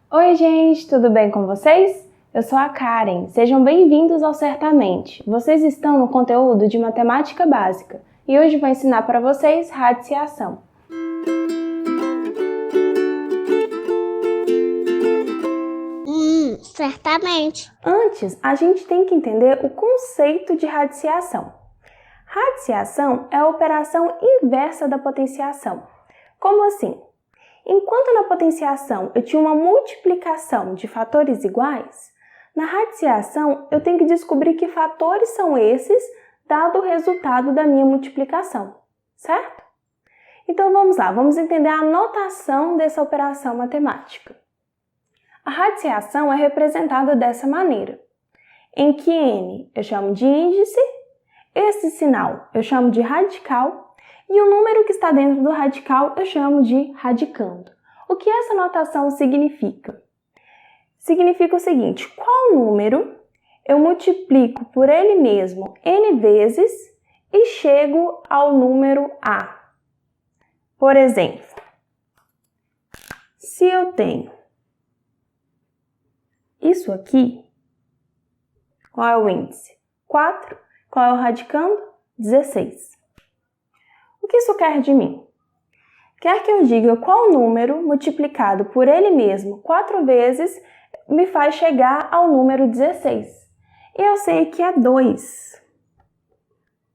Oi, gente, tudo bem com vocês? Eu sou a Karen, sejam bem-vindos ao Certamente. Vocês estão no conteúdo de Matemática Básica e hoje vou ensinar para vocês radiciação. Certamente. Antes, a gente tem que entender o conceito de radiciação. Radiciação é a operação inversa da potenciação. Como assim? Enquanto na potenciação eu tinha uma multiplicação de fatores iguais, na radiciação eu tenho que descobrir que fatores são esses, dado o resultado da minha multiplicação, certo? Então vamos lá, vamos entender a notação dessa operação matemática. A radiciação é representada dessa maneira, em que n eu chamo de índice, esse sinal eu chamo de radical, e o número que está dentro do radical eu chamo de radicando. O que essa notação significa? Significa o seguinte: qual número eu multiplico por ele mesmo n vezes e chego ao número A? Por exemplo, se eu tenho isso aqui, qual é o índice? 4. Qual é o radicando? 16. O que isso quer de mim? Quer que eu diga qual número multiplicado por ele mesmo 4 vezes me faz chegar ao número 16. E eu sei que é 2,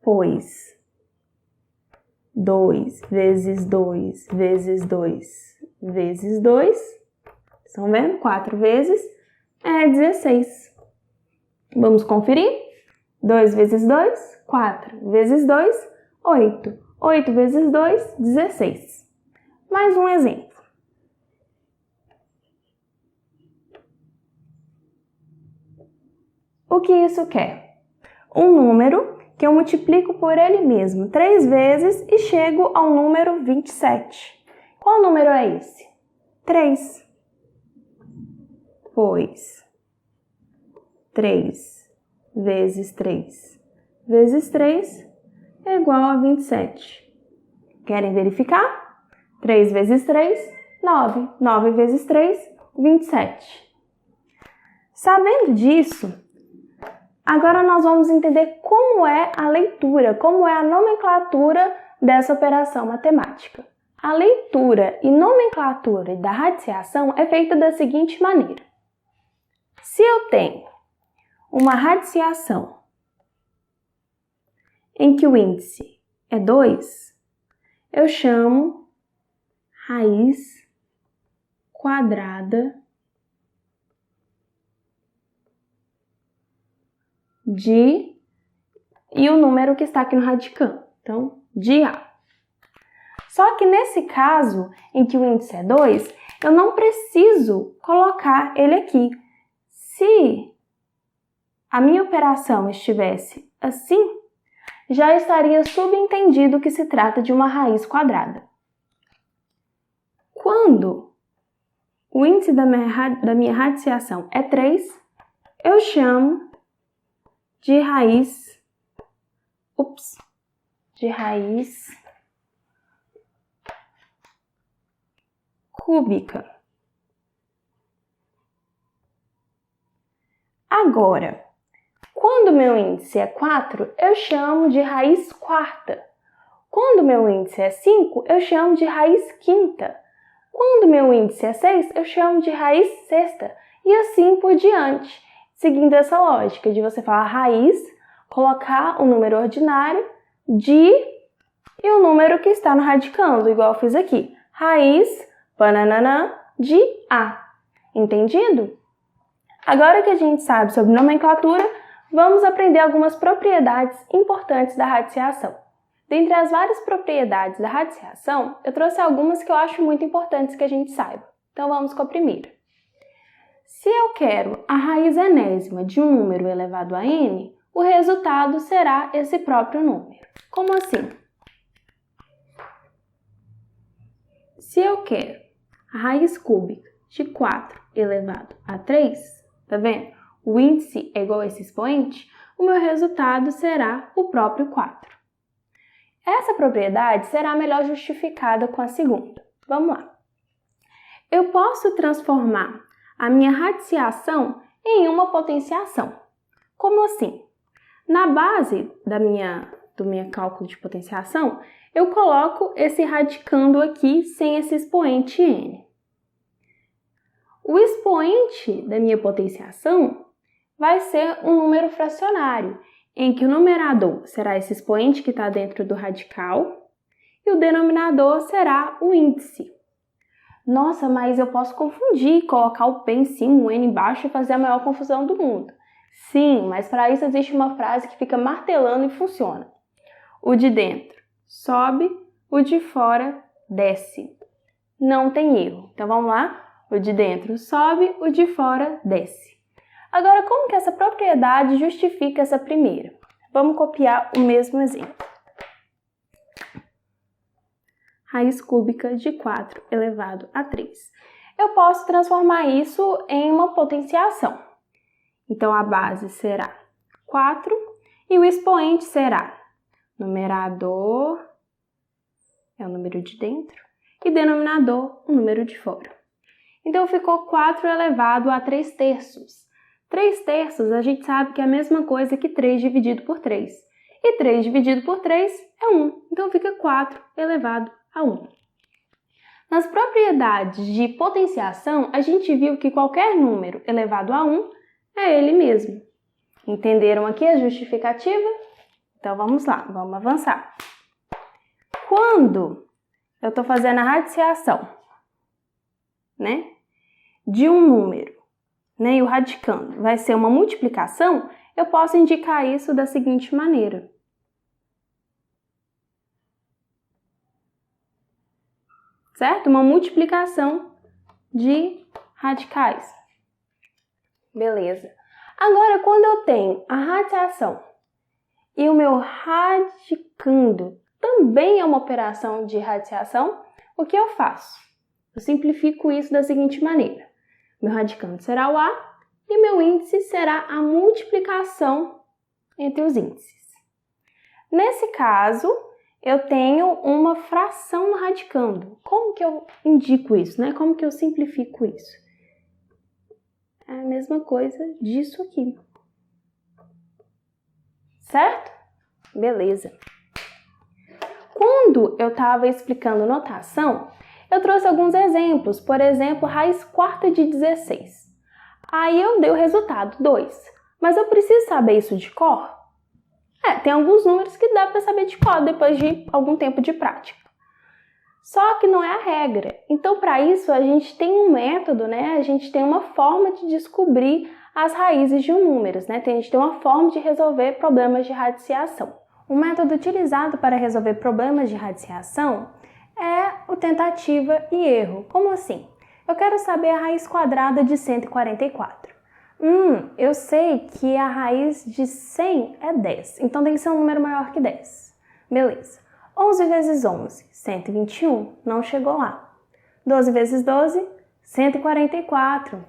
pois 2 vezes 2 vezes 2 vezes 2, estão vendo? 4 vezes é 16. Vamos conferir? 2 vezes 2, 4 vezes 2, 8. 8 vezes 2, 16. Mais um exemplo. O que isso quer? Um número que eu multiplico por ele mesmo 3 vezes e chego ao número 27. Qual número é esse? 3. Pois 3 vezes 3 vezes 3 é igual a 27. Querem verificar? 3 vezes 3, 9. 9 vezes 3, 27. Sabendo disso, agora nós vamos entender como é a leitura, como é a nomenclatura dessa operação matemática. A leitura e nomenclatura da radiciação é feita da seguinte maneira. Se eu tenho uma radiciação em que o índice é 2, eu chamo raiz quadrada de e o número que está aqui no radicando, então de A. Só que nesse caso, em que o índice é 2, eu não preciso colocar ele aqui. Se a minha operação estivesse assim, já estaria subentendido que se trata de uma raiz quadrada. Quando o índice da minha radiciação é 3, eu chamo de raiz cúbica. Agora, quando meu índice é 4, eu chamo de raiz quarta. Quando meu índice é 5, eu chamo de raiz quinta. Quando meu índice é 6, eu chamo de raiz sexta. E assim por diante, seguindo essa lógica de você falar raiz, colocar o número ordinário de e o número que está no radicando, igual eu fiz aqui. Raiz, bananana, de A. Entendido? Agora que a gente sabe sobre nomenclatura, vamos aprender algumas propriedades importantes da radiciação. Dentre as várias propriedades da radiciação, eu trouxe algumas que eu acho muito importantes que a gente saiba. Então vamos com a primeira. Se eu quero a raiz enésima de um número elevado a n, o resultado será esse próprio número. Como assim? Se eu quero a raiz cúbica de 4 elevado a 3, tá vendo? O índice é igual a esse expoente, o meu resultado será o próprio 4. Essa propriedade será melhor justificada com a segunda. Vamos lá. Eu posso transformar a minha radiciação em uma potenciação. Como assim? Na base do meu cálculo de potenciação, eu coloco esse radicando aqui sem esse expoente n. O expoente da minha potenciação vai ser um número fracionário, em que o numerador será esse expoente que está dentro do radical e o denominador será o índice. Nossa, mas eu posso confundir, colocar o P em cima, o N embaixo e fazer a maior confusão do mundo. Sim, mas para isso existe uma frase que fica martelando e funciona. O de dentro sobe, o de fora desce. Não tem erro. Então vamos lá? O de dentro sobe, o de fora desce. Agora, como que essa propriedade justifica essa primeira? Vamos copiar o mesmo exemplo. Raiz cúbica de 4 elevado a 3. Eu posso transformar isso em uma potenciação. Então, a base será 4 e o expoente será numerador, é o número de dentro, e denominador, o número de fora. Então, ficou 4 elevado a 3 terços. 3 terços a gente sabe que é a mesma coisa que 3 dividido por 3. E 3 dividido por 3 é 1. Então, fica 4 elevado a 1. Nas propriedades de potenciação, a gente viu que qualquer número elevado a 1 é ele mesmo. Entenderam aqui a justificativa? Então, vamos lá, vamos avançar. Quando eu estou fazendo a radiciação, de um número, e o radicando vai ser uma multiplicação, eu posso indicar isso da seguinte maneira. Certo? Uma multiplicação de radicais. Beleza. Agora, quando eu tenho a radiciação e o meu radicando também é uma operação de radiciação, o que eu faço? Eu simplifico isso da seguinte maneira. Meu radicando será o A e meu índice será a multiplicação entre os índices. Nesse caso, eu tenho uma fração no radicando. Como que eu indico isso, Como que eu simplifico isso? É a mesma coisa disso aqui. Certo? Beleza. Quando eu estava explicando notação, eu trouxe alguns exemplos. Por exemplo, raiz quarta de 16. Aí eu dei o resultado, 2. Mas eu preciso saber isso de cor? Tem alguns números que dá para saber de cor depois de algum tempo de prática. Só que não é a regra. Então, para isso, a gente tem um método, A gente tem uma forma de descobrir as raízes de um número, A gente tem uma forma de resolver problemas de radiciação. O método utilizado para resolver problemas de radiciação é o tentativa e erro. Como assim? Eu quero saber a raiz quadrada de 144. Eu sei que a raiz de 100 é 10, então tem que ser um número maior que 10. Beleza. 11 vezes 11, 121, não chegou lá. 12 vezes 12, 144.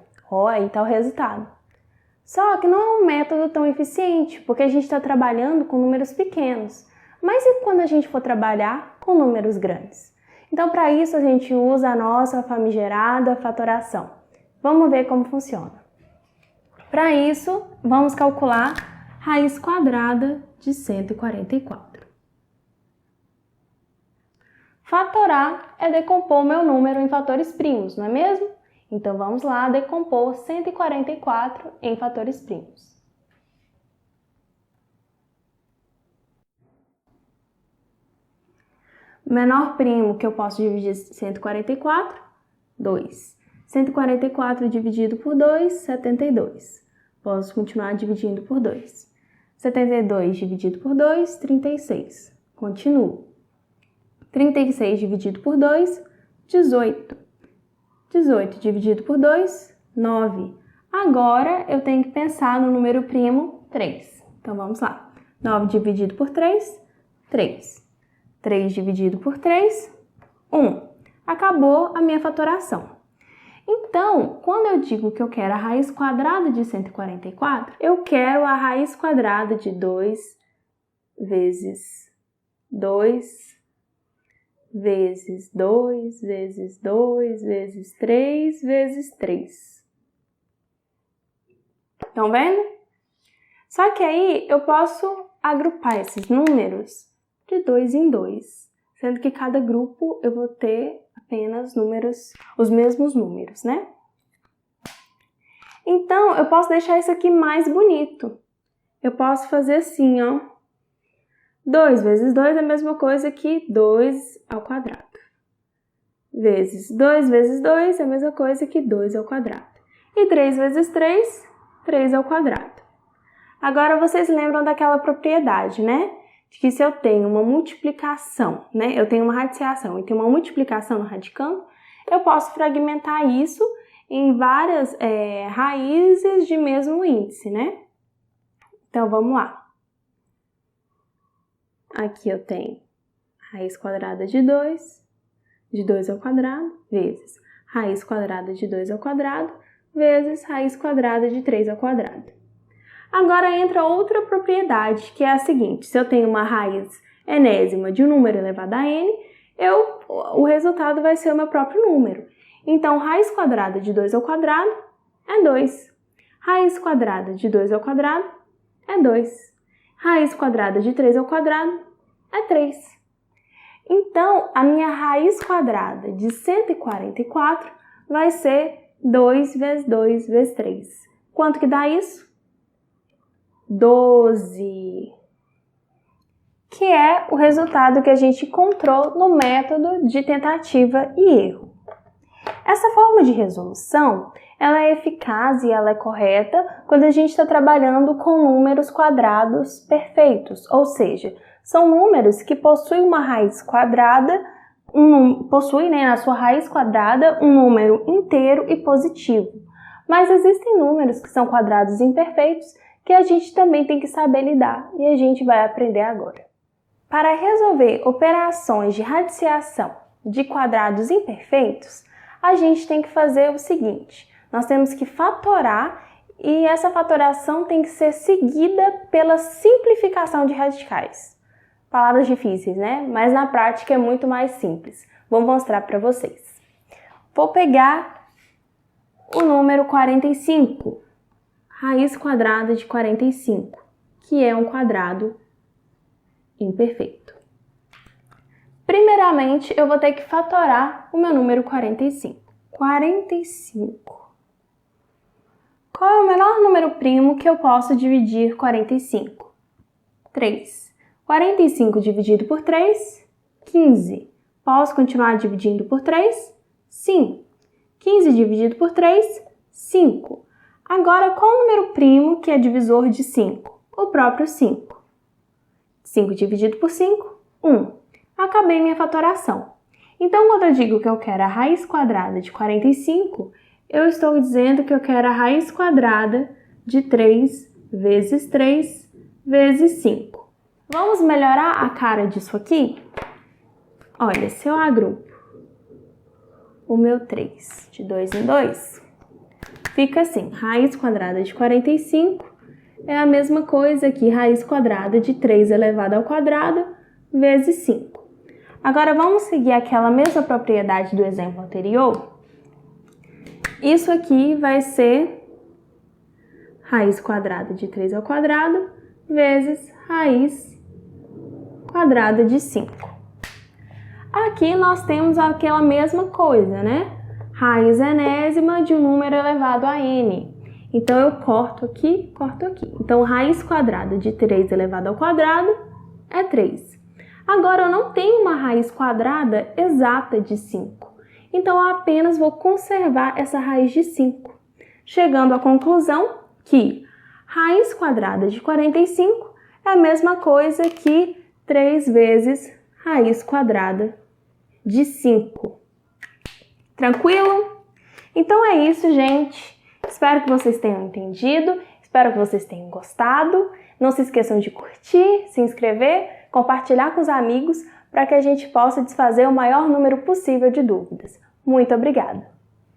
Aí está o resultado. Só que não é um método tão eficiente, porque a gente está trabalhando com números pequenos. Mas e quando a gente for trabalhar com números grandes? Então, para isso, a gente usa a nossa famigerada fatoração. Vamos ver como funciona. Para isso, vamos calcular raiz quadrada de 144. Fatorar é decompor o meu número em fatores primos, não é mesmo? Então, vamos lá decompor 144 em fatores primos. O menor primo que eu posso dividir 144, 2. 144 dividido por 2, 72. Posso continuar dividindo por 2. 72 dividido por 2, 36. Continuo. 36 dividido por 2, 18. 18 dividido por 2, 9. Agora, eu tenho que pensar no número primo 3. Então, vamos lá. 9 dividido por 3, 3. 3 dividido por 3, 1. Acabou a minha fatoração. Então, quando eu digo que eu quero a raiz quadrada de 144, eu quero a raiz quadrada de 2 vezes 2 vezes 2 vezes 2 vezes 3 vezes 3. Estão vendo? Só que aí eu posso agrupar esses números de 2 em 2, sendo que cada grupo eu vou ter apenas os mesmos números, né? Então, eu posso deixar isso aqui mais bonito. Eu posso fazer assim, ó. 2 vezes 2 é a mesma coisa que 2 ao quadrado. Vezes 2 vezes 2 é a mesma coisa que 2 ao quadrado. E 3 vezes 3, 3 ao quadrado. Agora, vocês lembram daquela propriedade, né? De que se eu tenho uma multiplicação, né? Eu tenho uma radiciação e tenho uma multiplicação no radicando, eu posso fragmentar isso em várias raízes de mesmo índice, né? Então, vamos lá. Aqui eu tenho raiz quadrada de 2 ao quadrado, vezes raiz quadrada de 2 ao quadrado, vezes raiz quadrada de 3 ao quadrado. Agora entra outra propriedade, que é a seguinte: se eu tenho uma raiz enésima de um número elevado a n, o resultado vai ser o meu próprio número. Então, raiz quadrada de 2 ao quadrado é 2. Raiz quadrada de 2 ao quadrado é 2. Raiz quadrada de 3 ao quadrado é 3. Então, a minha raiz quadrada de 144 vai ser 2 vezes 2 vezes 3. Quanto que dá isso? 12. Que é o resultado que a gente encontrou no método de tentativa e erro. Essa forma de resolução, ela é eficaz e ela é correta quando a gente está trabalhando com números quadrados perfeitos, ou seja, são números que possuem uma raiz quadrada, possuem, né, na sua raiz quadrada um número inteiro e positivo. Mas existem números que são quadrados imperfeitos que a gente também tem que saber lidar e a gente vai aprender agora. Para resolver operações de radiciação de quadrados imperfeitos, a gente tem que fazer o seguinte: nós temos que fatorar e essa fatoração tem que ser seguida pela simplificação de radicais. Palavras difíceis, né? Mas na prática é muito mais simples. Vou mostrar para vocês. Vou pegar o número 45, raiz quadrada de 45, que é um quadrado imperfeito. Primeiramente, eu vou ter que fatorar o meu número 45. 45. Qual é o menor número primo que eu posso dividir 45? 3. 45 dividido por 3, 15. Posso continuar dividindo por 3? Sim. 15 dividido por 3, 5. Agora, qual o número primo que é divisor de 5? O próprio 5. 5 dividido por 5, 1. Acabei minha fatoração. Então, quando eu digo que eu quero a raiz quadrada de 45, eu estou dizendo que eu quero a raiz quadrada de 3 vezes 3 vezes 5. Vamos melhorar a cara disso aqui? Olha, se eu agrupo o meu 3 de 2 em 2, fica assim: raiz quadrada de 45 é a mesma coisa que raiz quadrada de 3 elevado ao quadrado vezes 5. Agora, vamos seguir aquela mesma propriedade do exemplo anterior. Isso aqui vai ser raiz quadrada de 3 ao quadrado vezes raiz quadrada de 5. Aqui nós temos aquela mesma coisa, né? Raiz enésima de um número elevado a n. Então, eu corto aqui, corto aqui. Então, raiz quadrada de 3 elevado ao quadrado é 3. Agora, eu não tenho uma raiz quadrada exata de 5. Então, eu apenas vou conservar essa raiz de 5, chegando à conclusão que raiz quadrada de 45 é a mesma coisa que 3 vezes raiz quadrada de 5. Tranquilo? Então é isso, gente. Espero que vocês tenham entendido, espero que vocês tenham gostado. Não se esqueçam de curtir, se inscrever, compartilhar com os amigos para que a gente possa desfazer o maior número possível de dúvidas. Muito obrigada!